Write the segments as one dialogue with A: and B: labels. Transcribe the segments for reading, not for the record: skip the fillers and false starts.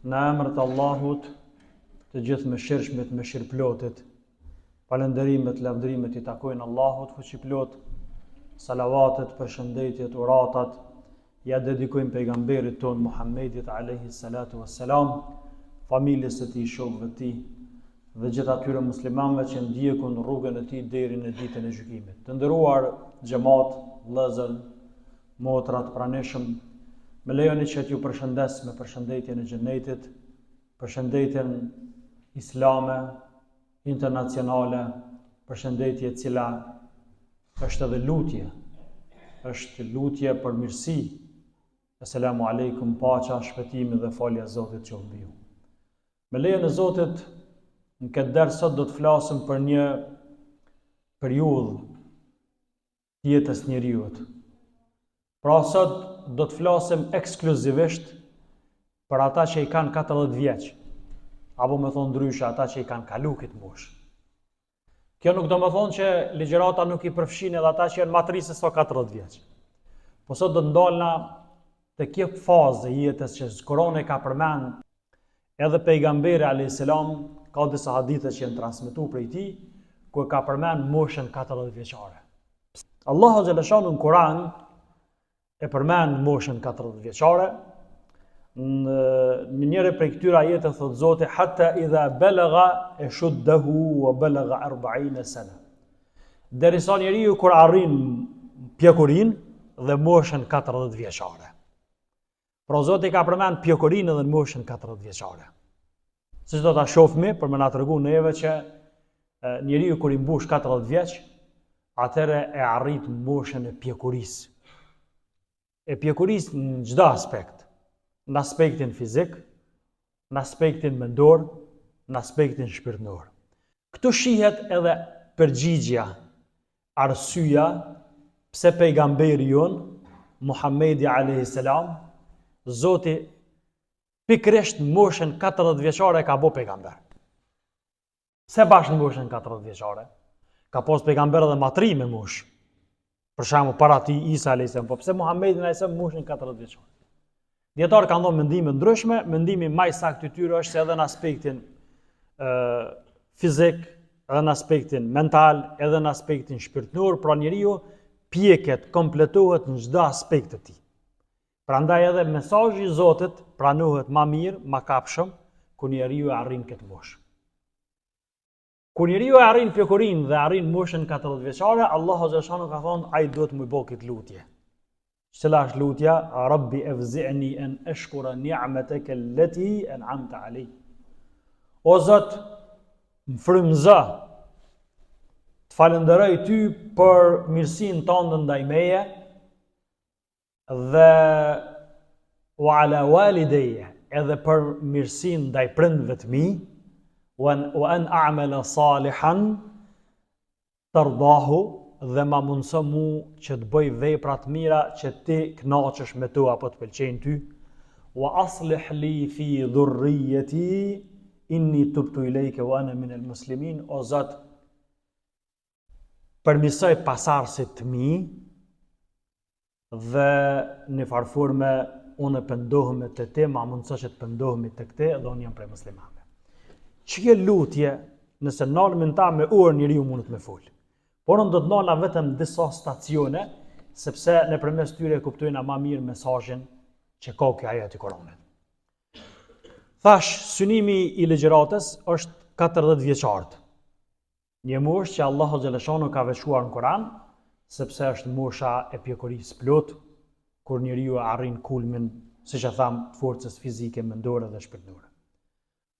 A: Në emër të Allahut, të gjithë mëshirshmit, mëshirëplotit, falënderimet, lavdërimet i takojnë Allahut fuqiplot, salavatet, përshëndetjet, uratat, ja dedikojmë pejgamberit ton Muhammedit alayhi salatu wassalam, familjes së tij, shokëve të tij dhe gjithë atyre muslimanëve që ndjekun rrugën e tij deri në ditën e gjykimit. Të nderuar xhamat, vëllezër, motra të pranishëm, me lejoni që t'ju përshëndes me përshëndetjen e xhenetit, përshëndetjen islame, internacionale, përshëndetje e cila është edhe lutje, është lutje për mirësi. Asalamu alaikum, paqja, shpëtimi dhe falja e Zotit qoftë mbi ju. Me lejen e Zotit, në këtë ders sot do të flasim për një periudhë të jetës njeriut. Pra sot do të flasim ekskluzivisht për ata që i kanë 40 vjeç, apo me thonë ndryshe ata që i kanë kalu këtë moshë. Kjo nuk do me thonë që ligjërata nuk i përfshin edhe ata që janë matrisë së 40 vjeç. Po sot do të ndalna të kjo fazë e jetës që Kurani ka përmend, edhe pejgamberi alayhis salam ka disa hadithe që janë transmetuar prej tij, ku ka përmend moshën 40 vjeçare. Allahu xhaleshanu në Kur'an e përmend moshën 40 vjeçare. Në njëre prej këtyre ajete thot Zoti hatta idha balagha ashuddahu wa balagha 40 sana. Derisa njeriu kur arrin pjekurin dhe moshën 40 vjeçare. Pra Zoti ka përmend pjekurin edhe në moshën 40 vjeçare. Siç do ta shohmë për më na tregu neve që njeriu kur i mbush 40 vjeç, atëre e arrit moshën e pjekurisë. E pjekurisë në çdo aspekt, në aspektin fizik, në aspektin mendor, në aspektin shpirtëror. Këtu shihet edhe përgjigjja, arsyeja pse pejgamberi jon Muhammedi alayhis salam, Zoti pikërisht në moshën 40 vjeçare ka bë pejgamber. Pse bash në moshën 40 vjeçare? Ka pas pejgamber edhe matri me moshë. Për shembull para ti Isa alayhis salam, po pse Muhammedi alayhis salam moshën 40 vjeçare? Dietar kanë dhënë mendime ndryshme, mendimi më i saktë i tyre është se edhe në aspektin fizik, edhe në aspektin mental, edhe në aspektin shpirtëror, pra njeriu pjeket, kompletohet në çdo aspekt të tij. Prandaj edhe mesazhi i Zotit pranohet më mirë, më kapshëm kur njeriu arrin këtë moshë. Kur njeriu arrin pjekurin dhe arrin moshën 40 vjeçare, Allahu xhaleshanu ka thonë ai duhet më bëj këtë lutje. Cila është lutja? Rabbi evzi'ni an ashkura ni'mataka allati an'amta alay. O Zot, më frymëzo të falenderoj ty për mirësinë tënde ndaj meje dhe wa ala walidayya, edhe për mirësinë ndaj prindve të mi, wa an a'mala salihan tardahu, dhe ma mundëso mu që të bëj vepra të mira që ti kënaqesh me to apo të pëlqejnë ty. Wa aslih li fi dhurriyyati inni tubtu ilayka wa ana min al-muslimin. O Zot, përmirësoj pasardhësit të mi dhe në farforme unë pendohem te te, ma mundëso që të pendohemi tek te dhe unë jam prej muslimanëve. Ç'ke lutje nëse nalmin ta me orë njeriu mundet me fol. Por unë do të nala vetëm disa stacione, sepse nëpërmes tyre kuptojna më mirë mesazhin që ka ky ajet i Kuranit. Thash, synimi i ligjëratës është 40 vjeçart. Një moshë që Allahu xhaleshanu ka veçuar në Kur'an, sepse është mosha e pjekurisë plot, kur njeriu arrin kulmin, siç e tham, të forcës fizike, mendore dhe shpirtërore.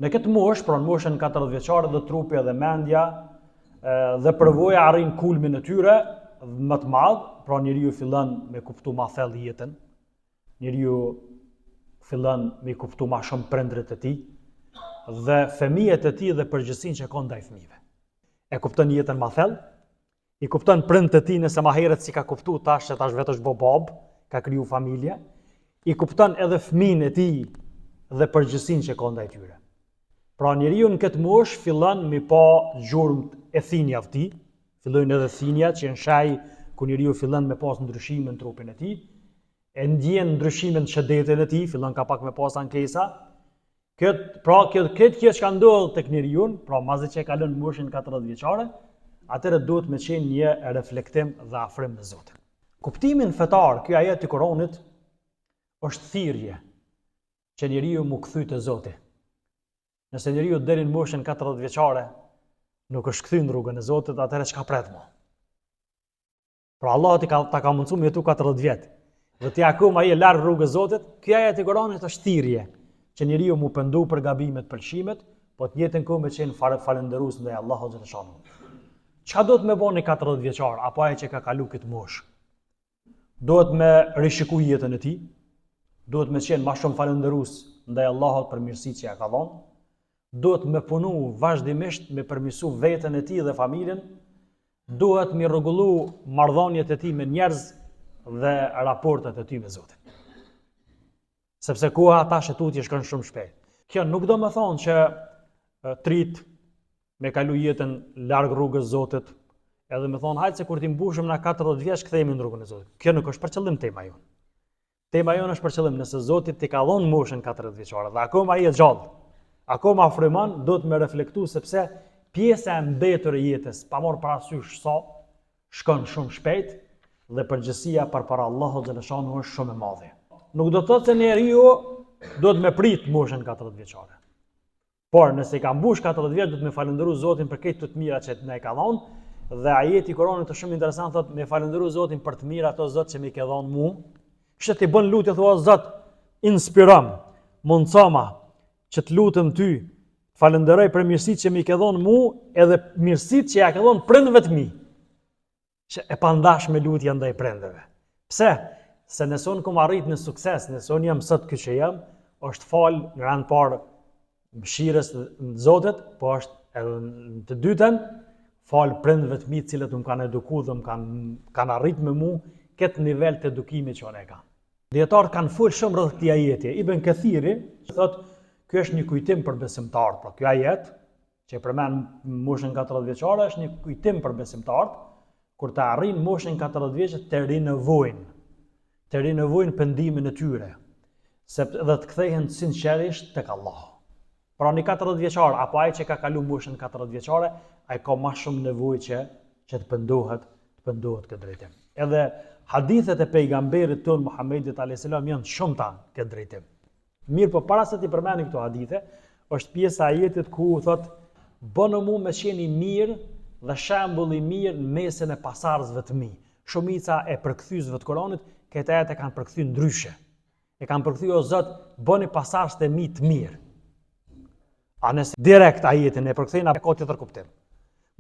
A: Në këtë moshë, pra në moshën 40 vjeçare, dhe trupi dhe mendja dhe përvoja arrin kulmin e tyre më të madh, pra njeriu fillon me kuptu më thellë jetën, njeriu fillon me kuptu më shumë prindrit e tij dhe fëmijët e tij dhe përgjegjësinë që ka ndaj fëmijëve. E kupton jetën më thellë, i kupton prindët e tij nëse më herët si ka kuptu tash se tash vetë është bab, ka kriju familje, i kupton edhe fëmijën e tij dhe përgjegjësinë që ka ndaj tyre. Pra njeriu në këtë moshë fillon me pa gjurmët e thinjave të tij, fillojnë edhe thinjat që në shaj ku njeriu fillon me pas ndryshime në trupin e tij, e ndjen ndryshimin në shëndetin e tij, fillon ka pak me pas ankesa, Këtë që ka ndodhur tek njeriu, pra mazë që e ka lënë moshën 40 vjeçare, atëherë duhet me qenë një reflektim dhe afrim me Zotin. Kuptimin fetar, ky ajet i Kuranit është thirrje që njeriu mu kthy te Zoti. Nëse njeriu deri në moshën 40 vjeçare nuk është kthy në rrugën e Zotit, atëherë çka pret më? Pra Allah ta ka mundsuar me jetu 40 vjet. Dhe ti akoma je larg rrugës së Zotit, ky ajet i Kuranit është thirrje që njeriu mu pendu për gabimet, pëlqimet, po të njëjtën kohë me qenë falëndërues ndaj Allahut xhaleshanu. Çka do të më bëni 40 vjeçar apo ai që ka kalu këtë moshë? Duhet me rishikuj jetën e tij, duhet me qenë më shumë falëndërues ndaj Allahut për mirësitë që ja ka dhënë, duhet me punu vazhdimisht me përmirësu veten e tij dhe familjen, duhet me rregullu marrëdhëniet e tij me njerëz dhe raportet e tij me Zotin. Sepse koha ata shëtutje shkon shumë shpejt. Kjo nuk do më thonë që trit me kalu jetën larg rrugës së Zotit, edhe më thonë hajtë se kur ti mbushëm na 40 vjeç kthehemi në rrugën e Zotit. Kjo nuk është për qëllim tema jonë. Tema jonë është për qëllim nëse Zoti ti ka dhënë moshën 40 vjeçare dhe akoma ai është gjallë. Akoma frymon, do të më reflektu sepse pjesa e mbetur e jetës, pa marrë parasysh sa, shkon shumë shpejt dhe përgjegjësia përpara Allahut xhaleshanu është shumë e madhe. Nuk do të thotë se njeriu do të më prit moshën 40 vjeçare. Por nëse ka mbush 40 vjeç do të më falënderoj Zotin për këtë të mira që na e ka dhënë dhe ajeti i Kuranit është shumë interesant, thotë me falënderoj Zotin për të mira ato Zot që më ke dhënë mua. Kështu ti bën lutje thua Zot, inspirom, mundsoma që të lutem ty, falënderoj për mirësitë që më ke dhënë mua edhe mirësitë që ja ke dhënë prindëve të mi. Që e pandash me lutje ndaj prindëve. Pse? Se nëse unë kom arrit në sukses, nëse unë jam sot që jam, është fal në rand parë mëshirës në Zotit, po është edhe në të dytën, fal prindëve të mi të cilët më kanë edukuar dhe më kanë arrit me mua këtë nivel të edukimit që unë e kam. Dietarët kanë fol shumë rreth këtij ajeti. Ibn Kathiri thotë ky është një kujtim për besimtarët. Pra ky ajet që përmend moshën 40 vjeçare është një kujtim për besimtarët kur të arrin moshën 40 vjeçë të rinevojnë pendimin e tyre, sepse dhe të kthehen sinqerisht tek Allahu. Pra një 40 vjeçar apo ai që ka kalu moshën 40 vjeçare, ai ka më shumë nevojë që të pendohet këtë drejtim. Edhe hadithet e pejgamberit ton Muhammedit alayhis salam janë shumëta këtë drejtim. Mirë, po para se të përmeni këto hadithe, është pjesa e ajetit ku thotë bënë mu me qenë i mirë dhe shembull i mirë në mesin e pasardhësve të mi. Shumica e përkthyesve të Kuranit këtë ajet e kanë përkthyr ndryshe. E kanë përkthyr o Zot, bëni pasardhës të mi të mirë. A nëse direkt ajetin e përkthejnë ka tjetër kuptim.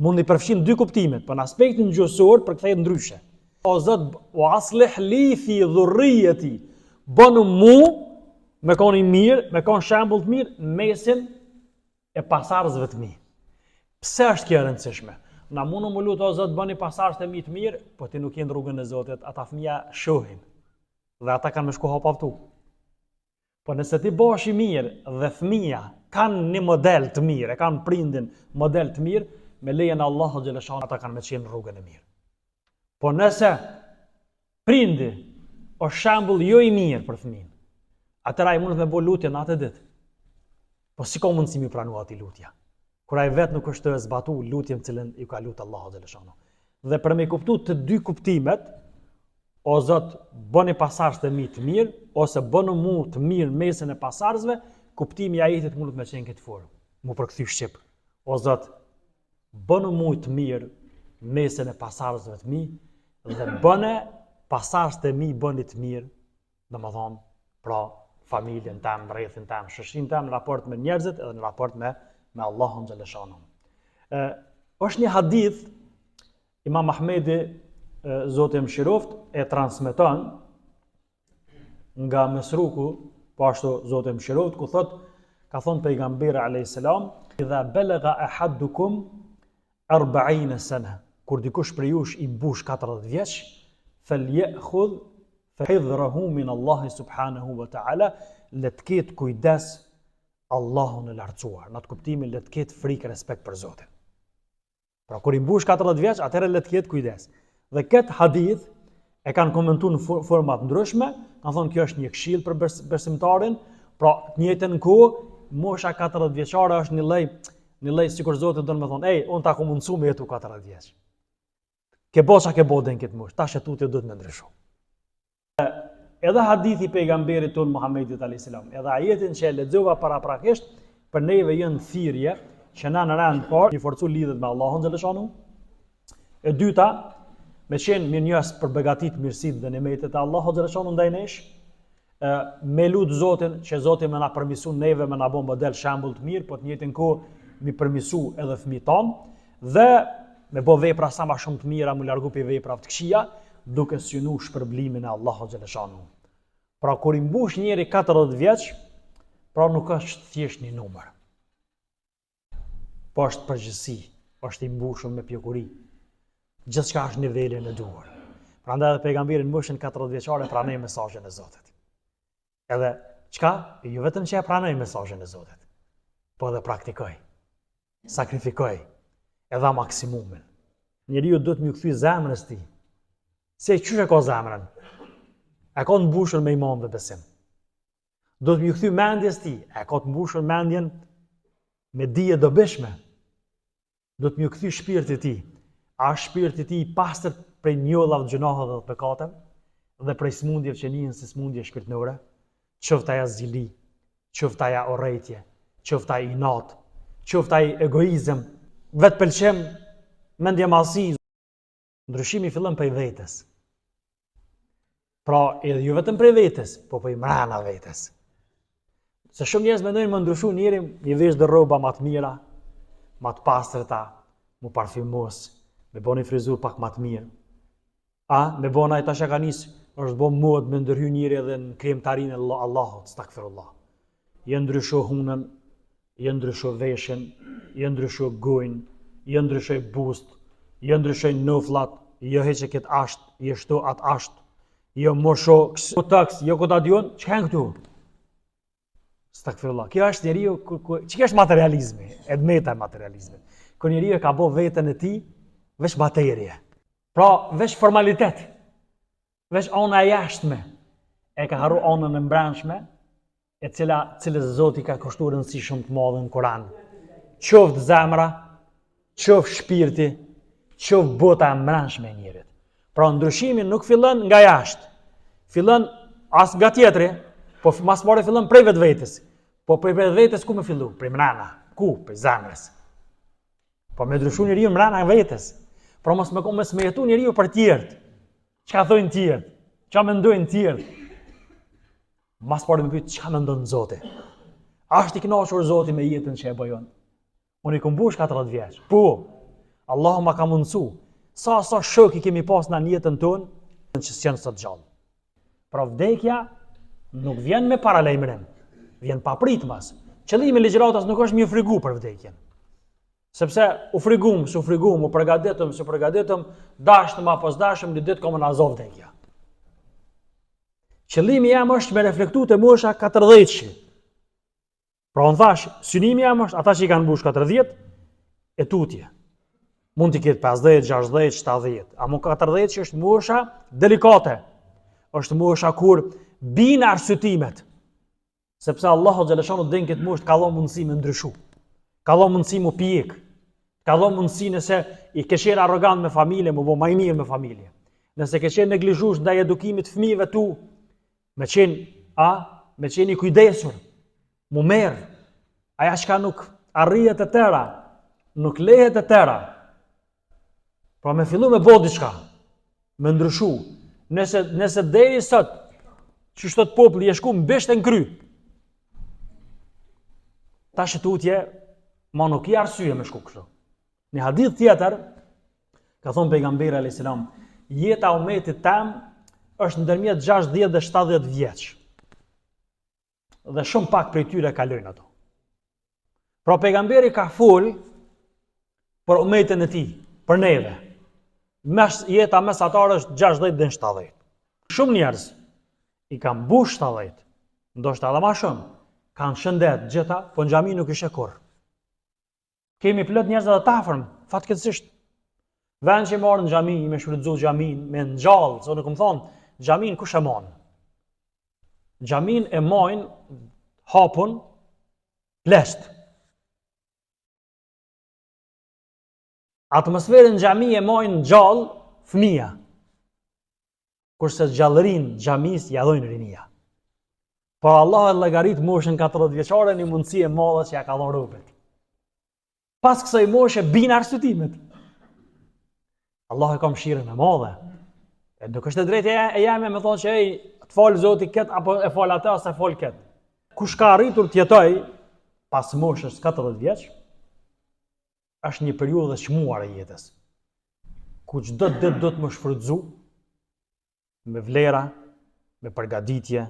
A: Mundi përfshin dy kuptimet, por në aspektin gjuhësor përkthehet ndryshe. O Zot, o aslih li fi dhurriyati, bënu mu me konë i mirë, me konë shembull të mirë në mesin e pasardhësve të mi. Pse është kjo e rëndësishme? Na mundu më lutë o Zot, bëni pasardhës të mi të mirë, po ti nuk je në rrugën e Zotit, ata fëmija shohin dhe ata kanë me shku hapavtu. Po nëse ti bash i mirë dhe fëmija kanë një model të mirë, e kanë prindin model të mirë, me lejen e Allahut xhaleshanu ata kanë me qenë në rrugën e mirë. Po nëse prindi është shembull jo i mirë për fëmin, atëra i mundet me bo lutje në atë ditë. Po si ka mundësi mi pranu ati lutja? Kur ai vetë nuk është të zbatu lutjen cilën i ka lutë Allahu xhaleshanu. Dhe për me kuptu të dy kuptimet, o Zot, bëni pasardhës të mi të mirë, ose bënu mu të mirë mesin e pasardhësve, kuptimi i ajetit mundet me qenë këtë formë. Mu përkthy shqip. O Zot, bënu mu të mirë mesin e pasardhësve të mi, dhe bëne pasardhës të mi bëni të mirë, domethënë, pra familjen tam, rrethin tam, shoqërinë tam në raport me njerëzit edhe në raport me Allahun xhaleshanu. Është një hadith Imam Ahmedi Zoti mëshiroft e transmeton nga Mesruku, po ashtu Zoti mëshiroft, ku ka thonë pejgamberi alayhis salam, idha balagha ahadukum 40 sana, kur dikush prej jush i mbush 40 vjeç, falyakhudh hidhrahu min Allah subhanahu wa ta'ala, le të ketë kujdes Allahun e lartësuar, në të kuptimin le të ketë frikë respekt për Zotin. Pra kur i mbush 40 vjeç, atëherë le të ketë kujdes. Dhe këtë hadith e kanë komentuar në forma të ndryshme, kanë thonë kjo është një këshill për besimtarin, pra në njëjtën kohë mosha 40 vjeçare është një lloj sikur Zoti do të më thonë, unë ta ku mundsu me jetu 40 vjeç. Ke boça ke bodën këtë moshë, tash tutje do të më ndrysho. Edhe hadithi pejgamberit ton Muhammedit alayhis salam, edhe ajetin që e lexova paraprakisht, për neve janë thirrje që na në rand parë i forcu lidhet me Allahun xhaleshanu. E dyta, me qenë mirënjohës për begatit mirësitë dhe nimetet e Allahut xhaleshanu ndaj nesh, me lut Zotin që Zoti më na përmisu neve me na bë model shembull të mirë, po të njëjtën kohë mi përmisu edhe fëmijët tonë dhe me bë vepra sa më shumë të mira, më largu pi veprave të këqija, duke synu shpërblimin e Allahut xhaleshanu. Pra kur i mbush njëri 40 vjeç, pra nuk është thjesht një numër. Po është përgjithësi, është i mbushur me pjekuri. Gjithçka është nivelin e duhur. Prandaj edhe pejgamberi në moshën 40 vjeçare pranoi mesazhin e Zotit. Edhe çka? Jo vetëm që e pranoi mesazhin e Zotit, po edhe praktikoi. Sakrifikoi, e dha maksimumin. Njeriu duhet më kthy zemrës tij. Se çysh e ka zemrën? E ka të mbushur me iman dhe besim. Do të më kthy mendjes tij, e ka të mbushur mendjen me dije dobishme. Do të më kthy shpirtit tij. A shpirti i tij i pastër prej njollave, gjunaheve dhe mëkateve dhe prej smundjeve që njihen si smundje shpirtërore, qoftë ajo zili, qoftë ajo urrëtie, qoftë ai inat, qoftë ai egoizëm, vetë pëlqem, mendje mallësi. Ndryshimi fillon prej vetes. Pra, edhe jo vetëm prej vetes, po prej mrena vetes. Se shumë njerëz mendojnë më ndryshu njëri, i vesh dhe rroba më të mira, më të pastërta, më parfymos, me bëni frizur pak më të mirë. Me bëna ai tash ka nis, është bën mod me ndërhy njëri edhe në kremtarinë e Allahut, stakfirullah. Je ndrysho hunën, je ndrysho veshën, je ndrysho gojën, je ndrysho bust, je ndrysho nofllat, jo heqe këtë asht, je shto atë asht, jo mosho këto taks, jo këta dion, çka këtu? Stakfirullah. Kjo është njeriu çka është materializmi, edmeta e materializmit. Kur njeriu e ka bë veten e tij veç materie. Pra, veç formalitet. Veç ona e jashtme. E ka harru onën e mbrëmshme, e cilës Zoti ka kushtuar rëndësi shumë të madhe në Kur'an. Qoftë zemra, qoftë shpirti, qoftë bota e mbrëmshme e njerit. Pra, ndryshimi nuk fillon nga jashtë. Fillon as nga tjetri, po mas pari fillon prej vetvetes. Po prej vetvetes ku më fillu? Prej mrena. Ku? Prej zemrës. Po me ndryshu njeriu mrena vetes. Pra mos me jetu njeriu për tjerët. Çka thojnë tjerët? Çka mendojnë tjerët? Mas pari më pyet çka mendon Zoti. A është i kënaqur Zoti me jetën që e bëjon? Unë i kumbush 40 vjeç. Po. Allahu ma ka mundsu. Sa shok i kemi pas në jetën tonë që s'janë sot gjallë. Pra vdekja nuk vjen me paralajmërim. Vjen pa pritmas. Qëllimi i ligjëratës nuk është më frigu për vdekjen. Sepse u frigum, u përgatitëm, dashtëm apo s'dashtëm, një ditë komë në azov vdekja. Qëllimi jam është me reflektu të mosha 40. Pra unë thash, synimi jam është ata që i kanë mbush 40, e tutje. Mund t'i ketë 50, 60, 70. A mu 40 që është mosha delikate. Është mosha kur bin arsyetimet. Sepse Allahu xhaleshanu den këtë moshë ka dhënë mundësi me ndryshu. Ka dhënë mundësi mu pjek. Ka dhënë mundësi nëse i ke qenë arrogant me familje, mu bo më i mirë me familje. Nëse ke qenë neglizhues ndaj edukimit të fëmijëve tu, me qenë i kujdesur, mu merr. Aja çka nuk arrihet e tëra, nuk lehet e tëra. Pra me fillu me bo diçka, me ndryshu. Nëse deri sot, që shtot populli e shku mbesht e në kry, ta shëtutje, ma nuk i arsye me shku kështu. Një hadith tjetër, ka thonë pejgamberi alayhis salam, jeta umetit tem është ndërmjet 60 dhe 70 vjeç. Dhe shumë pak prej tyre kalojnë ato. Pra pejgamberi ka fol për umetin e tij, për neve. Jeta mesatare është 60 dhe 70. Shumë njerëz i kanë mbush 70, ndoshta edhe më shumë, kanë shëndet gjitha, po në xhami nuk ishe kurrë. Kemi plot njerëz edhe të afërm, fatkeqësisht. Vend që marrën në xhami, me shfrytzu xhamin, me ngjall, se nuk më thonë, xhamin kush e mon? Xhamin e mojnë hapun Plesht. Atmosferën në xhami e mojnë gjallë fëmija, kurse gjallërinë xhamis ja dhojnë rinia. Por Allah e llogarit moshën 40 vjeçare një mundësi e madhe që ja ka dhënë robët. Pas kësaj moshe bin arsyetimet. Allah e ka mëshirën e madhe. E nuk është e drejtë e jam me thonë që të fal Zoti kët apo e fal atë ose fal kët. Kush ka arritur të jetoj pas moshës 40 vjeç, është një periudhë e çmuar e jetës. Ku çdo ditë do të më shfrytëzu me vlera, me përgatitje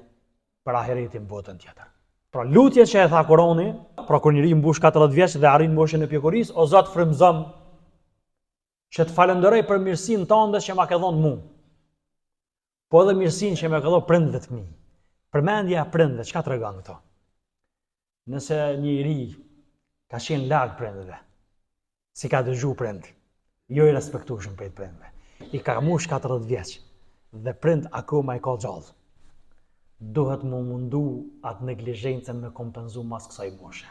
A: për ahiretin botën tjetër. Pra lutje që e tha Kurani, pra kur njëri mbush 40 vjeç dhe arrin moshën e pjekurisë, o Zot frymëzom që të falenderoj për mirësinë tënde që ma ke dhënë mua. Po edhe mirësinë që më ka dhënë prindëve të mi. Përmendja e prindëve, çka tregon këto? Nëse njëri ka qenë larg prindëve, si ka dëgju prind, jo i respektueshëm për prindëve. I ka mbush 40 vjeç dhe prind akoma i ka gjallë. Duhet më mundu atë neglizhencën me kompenzu mas kësaj moshe.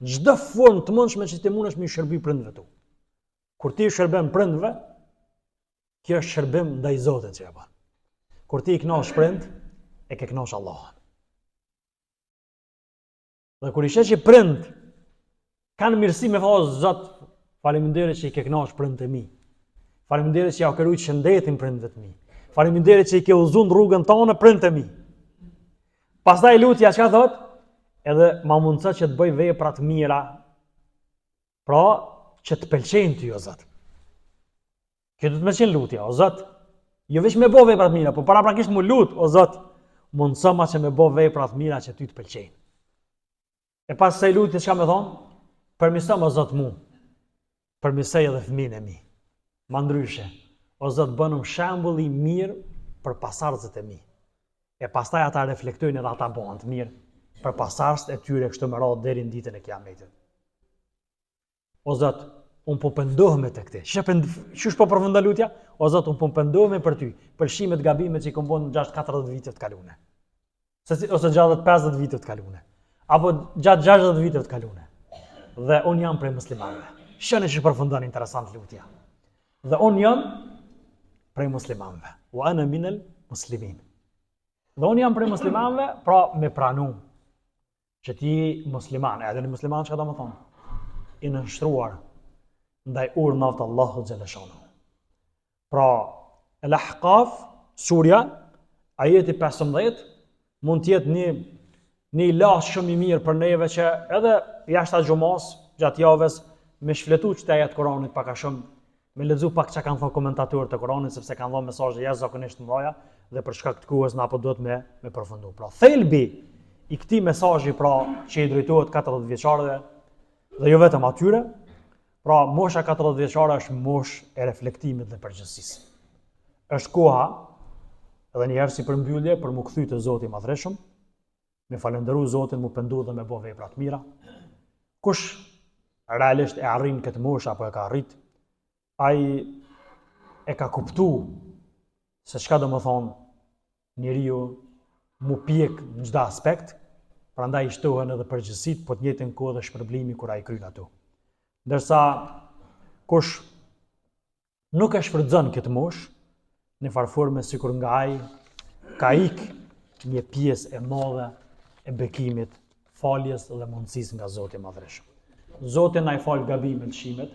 A: Çdo formë të mundshme që ti mundesh me shërby prindëve tu. Kur ti shërben prindëve, kjo është shërbim ndaj Zotit që e bën. Kur ti i kënaq prind, e ke kënaq Allahun. Dhe kur i sheh që prind kanë mirësi me thos Zot, faleminderit që i ke kënaq prindët e mi. Faleminderit që ja ke rujt shëndetin prindëve të mi. Faleminderit që i ke udhëzuar rrugën tonë prindët e mi. Pastaj lutja çka thot? Edhe ma mundëso që të bëj vepra të mira. Pra, që të pëlqejnë ty o Zot. Kjo do të më qenë lutja, o Zot. Jo vetëm me bëj vepra të mira, por paraprakisht më lut, o Zot, mundëso ma që me bëj vepra të mira që ty të pëlqejnë. E pas kësaj lutje çka më thon? Permiso o Zot mua. Permisoj edhe fëmijën e mi. Ma ndryshe. O Zot, bënëm shembull i mirë për pasardhësit e mi. E pastaj ata reflektojnë edhe ata bëhen të mirë për pasardhësit e tyre kështu me radhë deri në ditën e Kiametit. O Zot, unë po pendohem te këtë. Çish po përfundon lutja? O Zot, unë po pendohem për ty, për shimet gabimet që i kam bën gjatë 40 viteve të kaluara. Ose gjatë 50 viteve të kaluara. Apo gjatë 60 viteve të kaluara. Dhe unë jam prej muslimanëve. Shënë që përfundon interesant lutja. Dhe unë jam prej muslimanëve. Wa ana minal muslimin. Dhe unë jam prej muslimanëve, pra me pranu që ti musliman, edhe në musliman që ka do më thonë, i nështruar ndaj urdhnave të Allahut xhaleshanu. Pra, El-Ahqaf, surja, ajeti 15, mund të jetë një lash shumë i mirë për neve që edhe jashtë xhumas, gjatë javës, me shfletu që të ajet Kuranit pak a shumë, me lexu pak çka kanë thënë komentatorët e Kuranit, sepse kanë dhënë mesazhe jashtëzakonisht të mëdha dhe për shkak të kohës na apo duhet me përfundu. Pra, thelbi i këtij mesazhi pra që i drejtohet 40 vjeçarëve dhe jo vetëm atyre, pra mosha 40 vjeçare është moshë e reflektimit dhe përgjegjësisë. Është koha edhe një herë si përmbyllje për mu kthy te Zoti i Madhreshëm, me falënderu Zotin, mu pendu dhe me bë vepra të mira. Kush realisht e arrin këtë moshë apo e ka arrit, ai e ka kuptu se çka do më thonë njeriu mu pjek në çdo aspekt, prandaj shtohen edhe përgjegjësitë, po të njëjtën kohë dhe shpërblimi kur ai kryen ato. Ndërsa kush nuk e shfrytëzon këtë moshë, në farforme sikur nga ai ka ik një pjesë e madhe e bekimit, faljes dhe mundësisë nga Zoti i Madhreshëm. Zoti na i fal gabimet, shimet,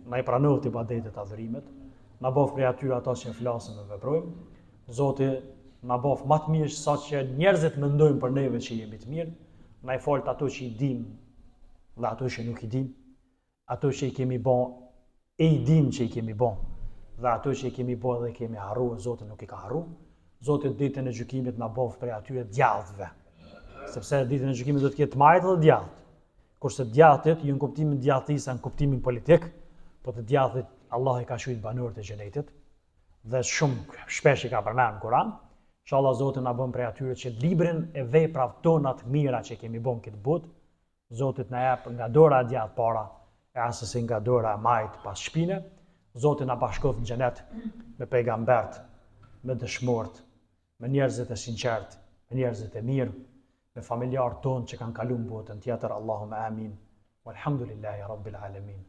A: na i pranon ibadetet, adhurimet, na bëf prej atyre ata që flasim dhe veprojmë. Zoti na bëf më të mirë sa që njerëzit mendojnë për neve që jemi të mirë, na i fal ato që i dim dhe ato që nuk i dim, ato që i kemi bën e i dim që i kemi bën, dhe ato që i kemi bën dhe i kemi harruar, Zoti nuk i ka harruar. Zoti ditën e gjykimit na bëf prej atyre djallëve, sepse ditën e gjykimit do të ketë majtë dhe djallët. Kurse djallët jo në kuptimin djallëtisë, në kuptimin politik, po të djallët Allah i ka shujt banorët e xhenetit dhe shumë shpesh i ka përmendur në Kur'an. Inshallah Zoti na bën prej atyre që librin e veprave tona të mira që kemi bën këtë botë, Zoti na jap nga dora e djathtë para, e asesi nga dora e majt pas shpine. Zoti na bashkoft në xhenet me pejgambert, me dëshmorët, me njerëzit e sinqert, me njerëzit e mirë, me familjarët tonë që kanë kaluar në botën tjetër. Allahumma amin. Walhamdulillahi rabbil alamin.